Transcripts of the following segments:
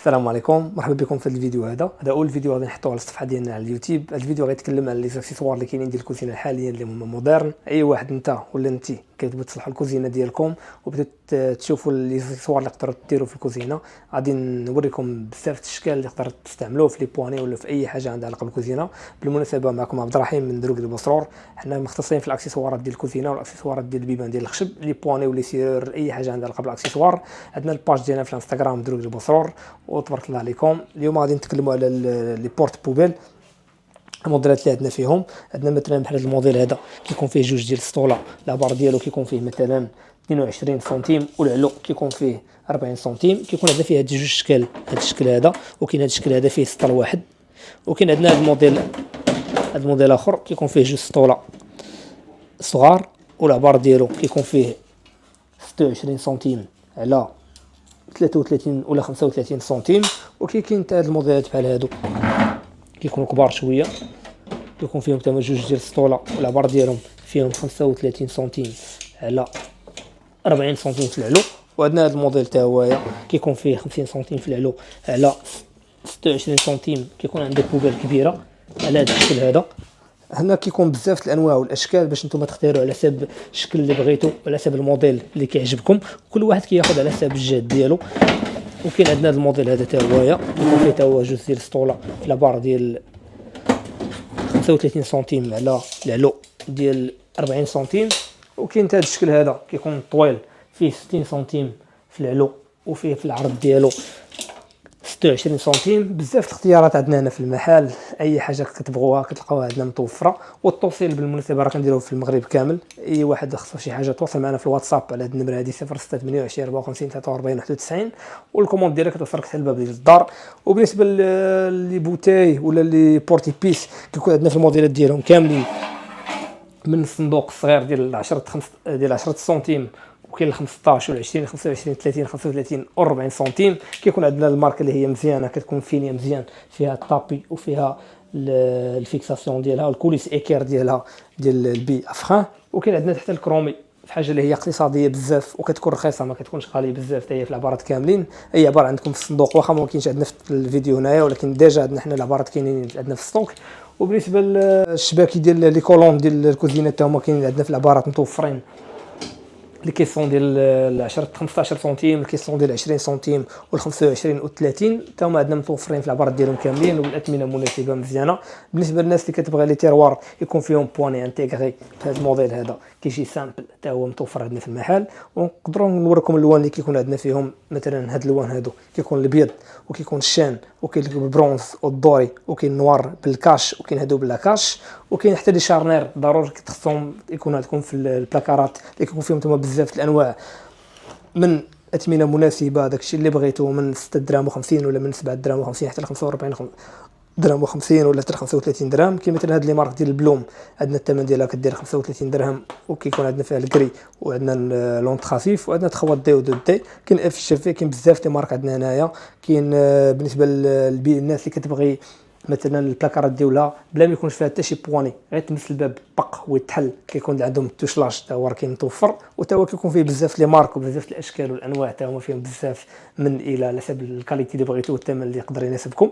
السلام عليكم، مرحبا بكم في هذا الفيديو. هذا اول فيديو غادي نحطوه على الصفحه ديالنا على اليوتيوب. هذا الفيديو غيتكلم على لي زاكسيسوار اللي كاينين ديال الكوزينه حاليا اللي هما مودرن. اي واحد انت ولا انت كتبغوا تصلحوا الكوزينه ديالكم وبغيتوا تشوفوا لي زاكسيسوار اللي تقدروا ديروا في الكوزينه، غادي نوريكم بزاف الاشكال اللي تقدر تستعملوه في لي بواني ولا في اي حاجه عندها علاقه بالكوزينه. بالمناسبه معكم عبد الرحيم من دروك البصرور، حنا مختصين في الاكسسوارات ديال الكوزينه والاكسسوارات ديال البيبان ديال الخشب، لي بواني ولي سيرور، اي حاجه عندها علاقه بالاكسسوار. عندنا الباج ديالنا في الانستغرام دروك البصرور، وتبارك الله عليكم. اليوم غادي نتكلموا على لي بورت بوبيل، الموديلات اللي عندنا فيهم. عندنا مثلا بحال هذا الموديل هذا كيكون فيه جوج ديال السطوله، لابار ديالو كيكون فيه مثلا 22 سنتيم والعلو كيكون فيه 40 سنتيم. كيكون عندنا فيه هاد جوج اشكال، هاد الشكل هذا وكاين هاد الشكل هذا فيه سطل واحد، وكاين عندنا هاد الموديل اخر كيكون فيه جوج سطوله صغار والعبار ديالو كيكون فيه 26 سنتيم على 33 ولا 35 سنتيم. وكاين حتى هاد الموديلات بحال هادو كيكونوا كبار شويه، كيكون فيهم تما جوج ديال السطوله والعبار ديالهم فيهم 35 سنتيم على 40 سنتيم في العلو. وعندنا هذا الموديل حتى هويا كيكون فيه 50 سنتيم في العلو على 26 سنتيم. كيكون عندك بوبيل كبيره على هذا الشكل هذا. هنا كيكون بزاف الانواع والاشكال باش نتوما تختاروا على حسب الشكل اللي بغيتو وعلى حسب الموديل اللي كيعجبكم، كل واحد كياخذ على حسب الجهد ديالو. وكاين عندنا هذا الموديل هذا حتى هويا كيكون فيه حتى هو جوج ديال السطوله في لابار ديال 35 سنتيم على العلو ديال 40 سنتيم. وكاين حتى هذا الشكل هذا كيكون طويل فيه 60 سنتيم في العلو وفيه في العرض ديالو 26 سنتيم. بزاف الاختيارات عندنا هنا في المحل، اي حاجه كتبغوها كتلقاوها عندنا متوفره. والتوصيل بالمناسبه راه كنديروه في المغرب كامل. اي واحد خصو شي حاجه تواصل معنا في الواتساب على هذا النمره هذه 0628 54 43 91، والكوموند ديالك كتوصلك حتى الباب ديال الدار. وبالنسبه لي بوتاي ولا لي بورتي بيس كيكون عندنا في الموديلات ديالهم كاملين، من الصندوق الصغير ديال 10 سنتيم، وكاين 15 و 20 25 30 35 و 40 سنتيم. كيكون عندنا الماركه اللي هي مزيانه، كتكون فينيه مزيان، فيها الطابي وفيها الفيكساسيون ديالها والكوليس ايكير ديالها ديال البي افخان. وكاين عندنا حتى الكرومي في حاجه اللي هي اقتصاديه بزاف وكتكون رخيصه، ما كتكونش غاليه بزاف، حتى هي في العبارات كاملين. اي عباره عندكم في الصندوق، واخا ما كاينش عندنا في الفيديو هنايا، ولكن ديجا عندنا حنا العبارات كاينين عندنا في الستوك. وبالنسبه للشباكي ديال لي كولون ديال الكوزينه حتى هما كاينين عندنا في العبارات متوفرين. الكيسون ديال 10 15 سنتيم، الكيسون ديال 20 سنتيم وال 25 و 30 حتى هما عندنا متوفرين في العبارات ديالهم كاملين، والاثمنه مناسبه مزيانه. بالنسبه للناس اللي كتبغي لي تيروار يكون فيهم بواني انتيغري، في هذا الموديل هذا كيجي سامبل حتى هو متوفر عندنا في المحل. ونقدروا نوريكم الالوان اللي كيكون عندنا فيهم. مثلا هاد الالوان هادو كيكون الابيض وكيكون الشان وكاين البرونز والدوري وكاين النوار بالكاش وكاين هادو بلا كاش. وكاين حتى لي شارنير ضروري خصهم يكون عندكم في البلاكارات اللي كيكون فيهم تما بزاف الانواع، من اثمنه مناسبه داكشي اللي بغيتو، من 6 دراهم و50 ولا من 7 دراهم و50 حتى ل 45 درهم و50 ولا حتى 35 درهم. كاين مثلا هاد لي مارك ديال البلوم عندنا الثمن ديالها كدير 35 درهم، وكيكون عندنا فيها الكري وعندنا لونط خفيف وعندنا تخوات دي ودو دي. كاين اف شافي، كاين بزاف دي مارك عندنا هنايا. كاين بالنسبه للناس اللي كتبغي مثلا البلاكارات ديالها بلا ما يكونش فيها حتى شي بواني، غير تمس الباب بق ويتحل، كيكون عندهم التوشلاش حتى هو كاين متوفر. وتا هو كيكون فيه بزاف لي مارك وبزاف الاشكال والانواع، حتى هما فيهم بزاف من الى على حسب الكاليتي اللي بغيتو والثمن اللي يقدر يناسبكم.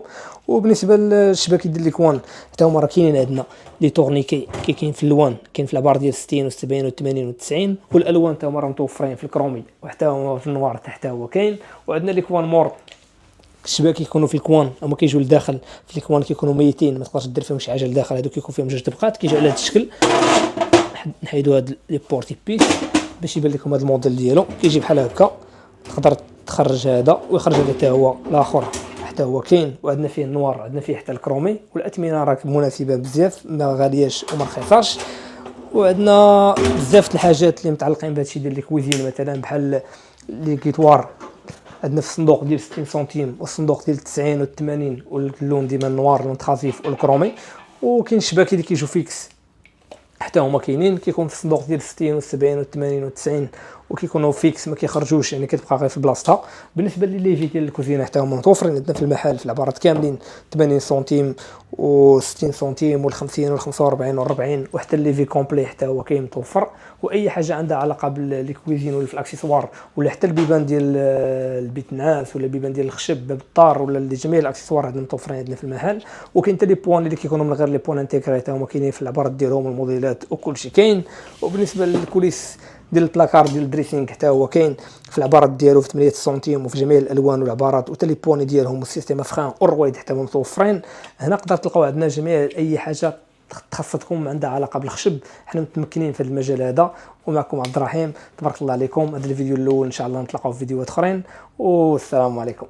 وبالنسبه للشباكي ديال الكوان حتى هما راه كاينين عندنا لي تورنيكي، كاين في اللوان، كاين في العبار ديال 60 و 70 و 80 و 90. والالوان حتى هما راه متوفرين في الكرومي وحتى هما في النوار حتى هو كاين. وعندنا لي كوان مور، الشباك كيكونوا في الكوان هما كيجيو لداخل، في الكوان كيكونوا ميتين ما تقدرش دير فيهم شي حاجه لداخل، هادو كيكون فيهم جوج طبقات كيجيو على هذا الشكل. نحيدوا هاد لي بورتي بيس باش يبان لكم هذا الموديل ديالو، كيجي بحال هكا. تقدر تخرج هذا ويخرج هذا حتى هو الاخر حتى هو كاين. وعندنا فيه النوار، عندنا فيه حتى الكرومي، والاثمنه راه مناسبه بزاف، ما غالياش وما رخيصاش. وعندنا بزاف الحاجات اللي متعلقين بهذا الشيء ديال الكويزين، مثلا بحال لي كيتوار عندنا في الصندوق ديال 60 سنتيم والصندوق ديال 90 و 80 واللون ديما النوار لون خفيف والكرومي. وكاين الشباكي اللي كيجيو فيكس حتى هما كاينين، كيكون في الصندوق ديال 60 و 70 و 80 و 90 وكيكونوا فيكس ما كيخرجوش، يعني كتبقى غير في بلاصتها. بالنسبه لليفي ديال الكوزينه حتى هما متوفرين عندنا في المحل في العبارات كاملين 80 سنتيم و60 سنتيم وال50 وال45 وال40، وحتى الليفي كومبلي حتى هو كاين متوفر. واي حاجه عندها علاقه بالكويزين ولا في الاكسسوار ولا حتى البيبان ديال البيت الناس ولا البيبان ديال الخشب باب الدار ولا جميع الاكسسوار عندنا متوفرين عندنا في المحل. وكاين حتى لي بوان اللي كيكونوا من غير لي بوان انتيغري حتى هما كاينين في العبارات ديالهم الموديلات وكل شيء كاين. وبالنسبه للكوليس ديال البلاكار ديال الدريسينغ حتى هو كاين في العبارات ديالو في 8 سنتيم وفي جميع الالوان والعبارات، وحتى لي بواني ديالهم والسيستيم فران والرويد حتى هما متوفرين هنا. تقدر تلقاو عندنا جميع اي حاجه خاصتكم عندها علاقه بالخشب، حنا متمكنين في هذا المجال هذا. ومعكم عبد الرحيم، تبارك الله عليكم. هذا الفيديو الاول، ان شاء الله نتلاقاو في فيديوهات اخرين، والسلام عليكم.